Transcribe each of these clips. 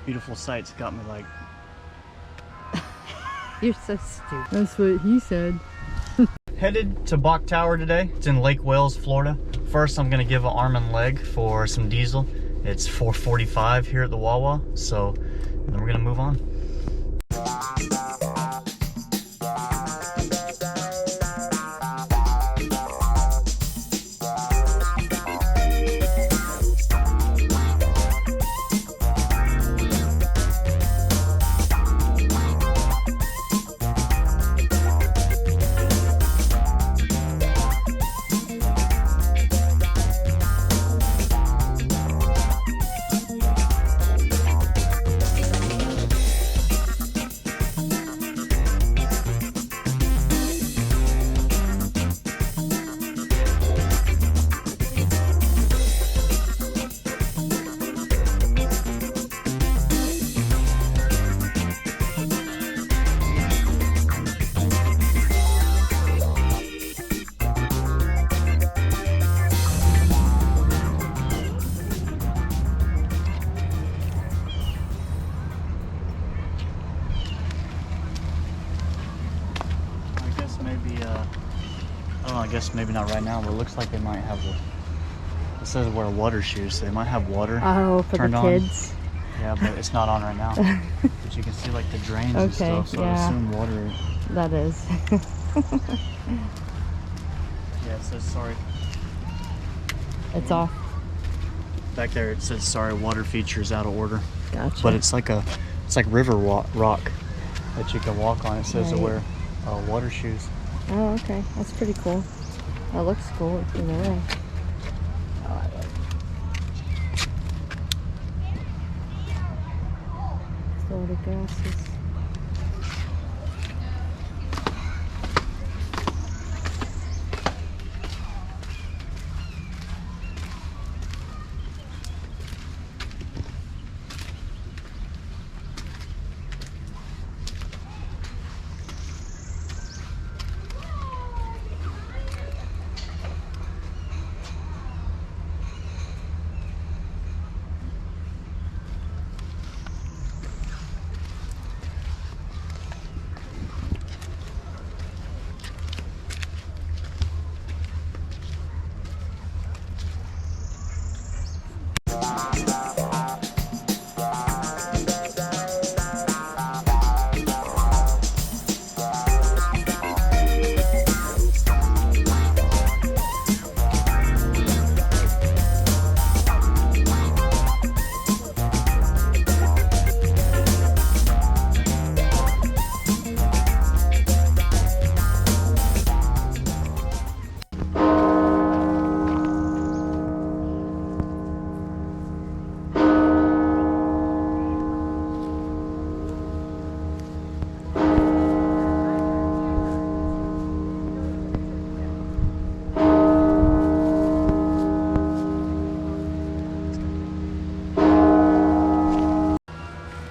Beautiful sights got me like... You're so stupid. That's what he said. Headed to Bok Tower today. It's in Lake Wales, Florida. First, I'm gonna give an arm and leg for some diesel. It's $4.45 here at the Wawa, so then we're gonna move on. I guess maybe not right now, but it looks like they might have it says wear water shoes, so they might have water for the kids. Yeah, but it's not on right now. But you can see like the drains and stuff, so I assume water. That is. Yeah, it says sorry. It's off. Back there it says sorry, water features out of order. Gotcha. But it's like river rock that you can walk on. It says to wear water shoes. Oh, okay. That's pretty cool. That looks cool in a way. Oh, I like it. Florida grasses.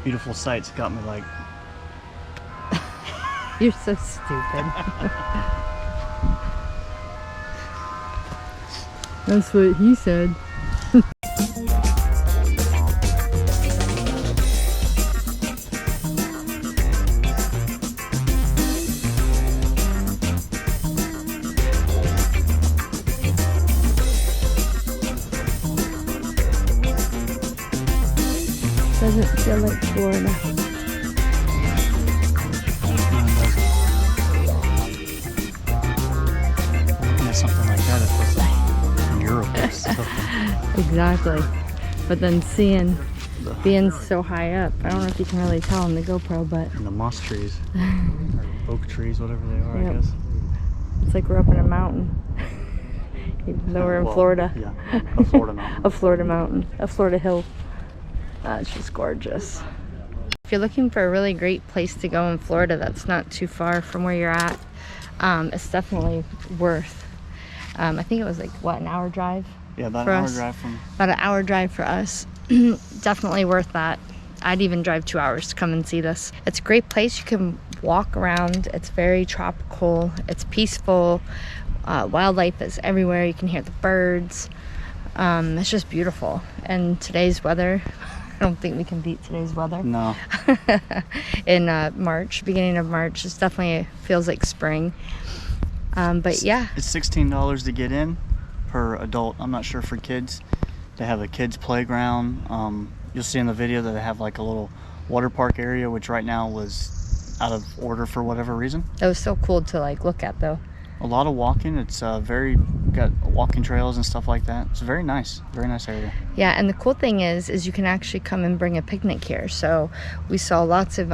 Beautiful sights got me like... You're so stupid. That's what he said. Doesn't feel like Florida. Yeah, something like that. It feels like Europe or something. Exactly. But then being so high up, I don't know if you can really tell on the GoPro, but... And the moss trees. Or oak trees, whatever they are, I guess. It's like we're up in a mountain. Even though we're in Florida. Yeah, a Florida mountain. A Florida mountain. A Florida hill. It's just gorgeous. If you're looking for a really great place to go in Florida that's not too far from where you're at, it's definitely worth. I think it was like, what, an hour drive? Yeah, about an hour drive from... About an hour drive for us. Definitely worth that. I'd even drive 2 hours to come and see this. It's a great place. You can walk around. It's very tropical. It's peaceful. Wildlife is everywhere. You can hear the birds. It's just beautiful. And today's weather, I don't think we can beat today's weather. No. In March, beginning of March, it definitely feels like spring. But yeah. It's $16 to get in per adult. I'm not sure for kids. They have a kids playground. You'll see in the video that they have like a little water park area, which right now was out of order for whatever reason. That was so cool to like look at though. A lot of walking. It's got walking trails and stuff like that. It's very nice area. Yeah, and the cool thing is you can actually come and bring a picnic here. So we saw lots of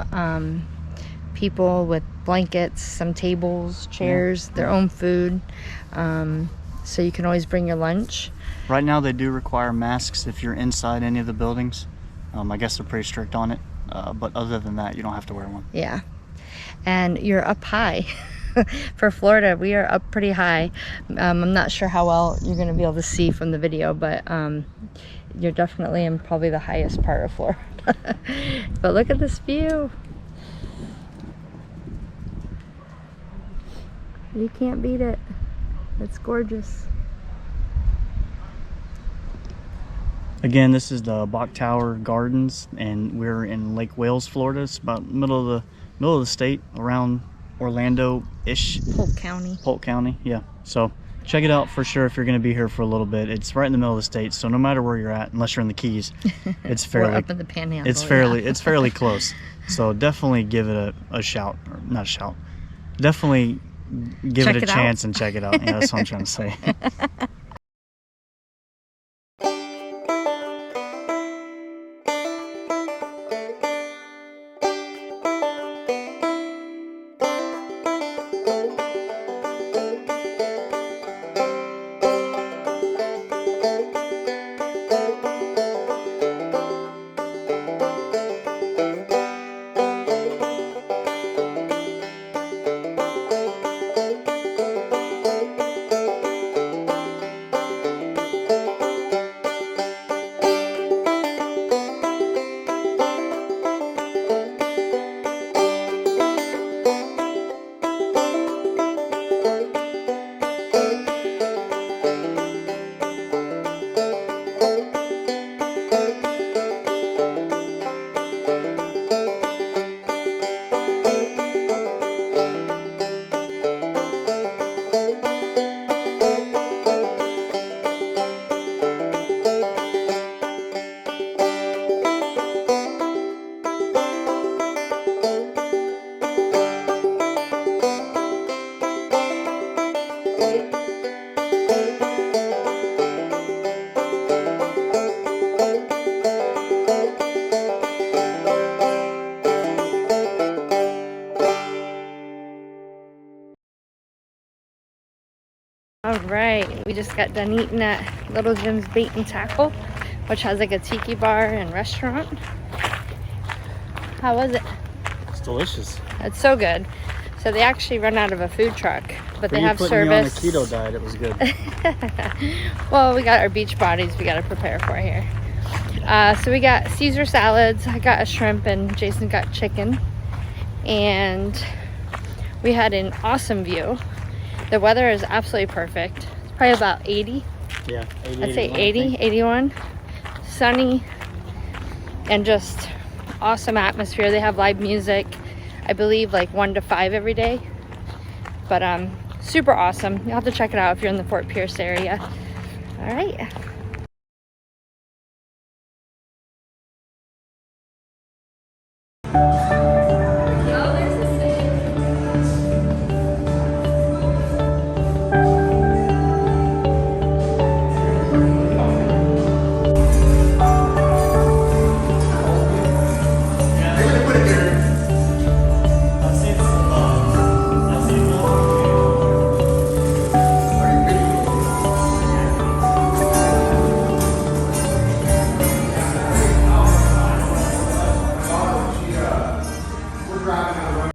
people with blankets, some tables, chairs, their own food. So you can always bring your lunch. Right now they do require masks if you're inside any of the buildings. I guess they're pretty strict on it. But other than that, you don't have to wear one. Yeah, and you're up high. For Florida, we are up pretty high. I'm not sure how well you're going to be able to see from the video, but you're definitely in probably the highest part of Florida. But look at this view. You can't beat it. It's gorgeous. Again, this is the Bok Tower Gardens, and we're in Lake Wales, Florida. It's about middle of the state, around Orlando-ish. Polk County, yeah. So check it out for sure if you're going to be here for a little bit. It's right in the middle of the state, so no matter where you're at, unless you're in the Keys, it's fairly up in the Panhandle. It's fairly close. So definitely give it a shout, or not a shout. Definitely give it a chance and check it out. Yeah, that's what I'm trying to say. All right, we just got done eating at Little Jim's Bait and Tackle, which has like a tiki bar and restaurant. How was it? It's delicious. It's so good. So they actually run out of a food truck, but they have service. Me on a keto diet, it was good. Well, we got our beach bodies we got to prepare for here. So we got Caesar salads. I got a shrimp and Jason got chicken. And we had an awesome view. The weather is absolutely perfect. It's probably about 80. Yeah, 80, I'd say 80, 81. Sunny and just awesome atmosphere. They have live music, I believe like 1 to 5 every day. But super awesome. You'll have to check it out if you're in the Fort Pierce area. All right.